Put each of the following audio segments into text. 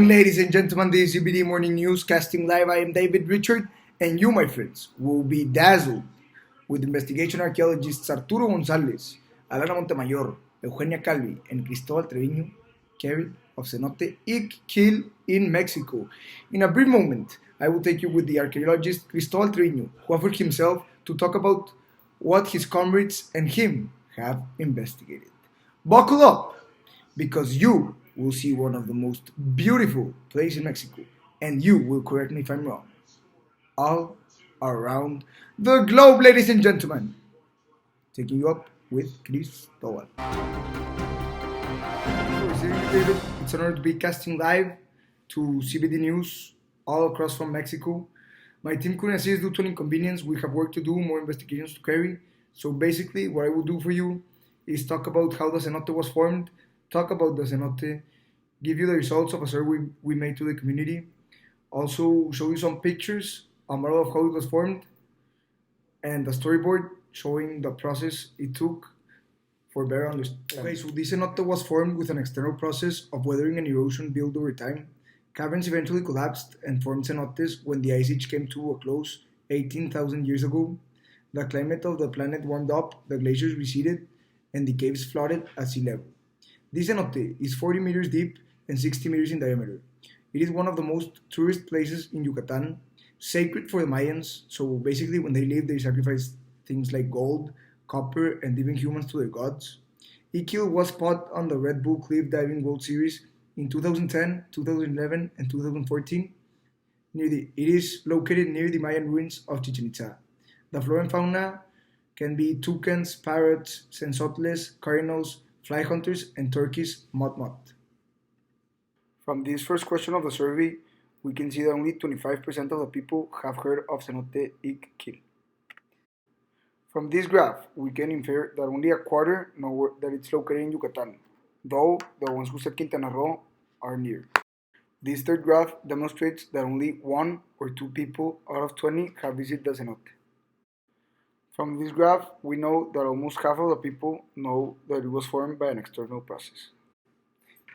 morning, ladies and gentlemen. This is CBD Morning News, casting live. I am David Richard, and you, my friends, will be dazzled with investigation archaeologists Arturo González, Alana Montemayor, Eugenia Calvi, and Cristóbal Treviño carried of Cenote Ik Kil in Mexico. In a brief moment, I will take you with the archaeologist Cristóbal Treviño, who offered himself to talk about what his comrades and him have investigated. Buckle up, because you will see one of the most beautiful places in Mexico, and you will correct me if I'm wrong. All around the globe, ladies and gentlemen. Taking you up with Cristobal. David, it's an honor to be casting live to CBD News all across from Mexico. My team couldn't assist due to an inconvenience. We have work to do, more investigations to carry. So basically, what I will do for you is talk about how the cenote was formed, talk about the cenote, give you the results of a survey we made to the community, also show you some pictures, a model of how it was formed, and a storyboard showing the process it took for better understanding. Okay, so this cenote was formed with an external process of weathering and erosion built over time. Caverns eventually collapsed and formed cenotes when the ice age came to a close 18,000 years ago. The climate of the planet warmed up, the glaciers receded, and the caves flooded at sea level. This cenote is 40 meters deep and 60 meters in diameter. It is one of the most tourist places in Yucatan, sacred for the Mayans, so basically when they lived they sacrificed things like gold, copper, and even humans to their gods. Ik Kil was spot on the Red Bull Cliff Diving World Series in 2010, 2011, and 2014. It is located near the Mayan ruins of Chichen Itza. The flora and fauna can be toucans, parrots, sensotles, cardinals, fly hunters, and turkeys, mot. From this first question of the survey, we can see that only 25% of the people have heard of Cenote Ik Kil. From this graph, we can infer that only a quarter know that it's located in Yucatan, though the ones who said Quintana Roo are near. This third graph demonstrates that only 1 or 2 people out of 20 have visited the cenote. From this graph, we know that almost half of the people know that it was formed by an external process.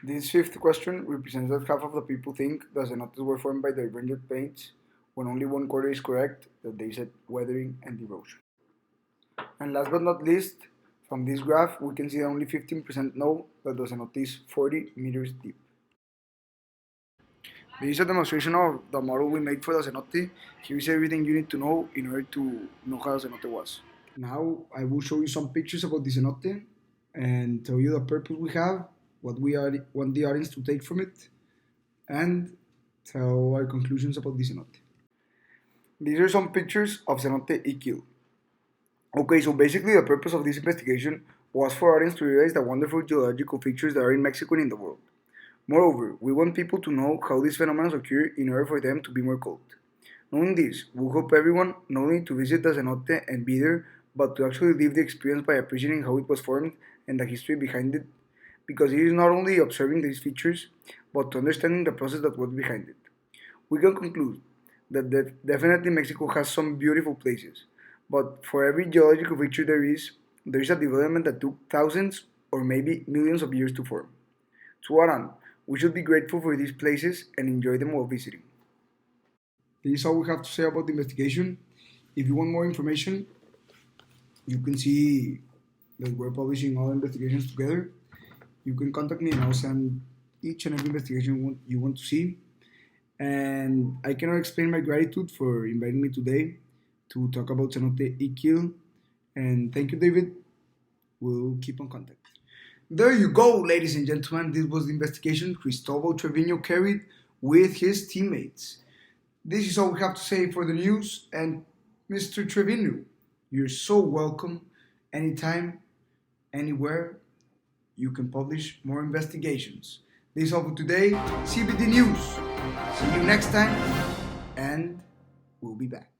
This fifth question represents that half of the people think the cenotes were formed by divergent planes, when only 1/4 is correct, that they said weathering and erosion. And last but not least, from this graph, we can see that only 15% know that the cenote is 40 meters deep. This is a demonstration of the model we made for the cenote. Here is everything you need to know in order to know how the cenote was. Now I will show you some pictures about the cenote and tell you the purpose we have, what we want the audience to take from it, and tell our conclusions about the cenote. These are some pictures of Cenote Ik Kil. Okay, so basically the purpose of this investigation was for audience to realize the wonderful geological features that are in Mexico and in the world. Moreover, we want people to know how these phenomena occur in order for them to be more cold. Knowing this, we hope everyone not only to visit the cenote and be there, but to actually live the experience by appreciating how it was formed and the history behind it, because it is not only observing these features, but to understanding the process that was behind it. We can conclude that definitely Mexico has some beautiful places, but for every geological feature there is a development that took thousands or maybe millions of years to form. To add on, we should be grateful for these places and enjoy them while visiting. This is all we have to say about the investigation. If you want more information, you can see that we're publishing all investigations together. You can contact me and I'll send each and every investigation you want to see. And I cannot explain my gratitude for inviting me today to talk about Cenote Ik Kil. And thank you, David. We'll keep on contact. There you go, ladies and gentlemen. This was the investigation Cristóbal Treviño carried with his teammates. This is all we have to say for the news. And Mr. Treviño, you're so welcome. Anytime, anywhere, you can publish more investigations. This is all for today. CBD News. See you next time, and we'll be back.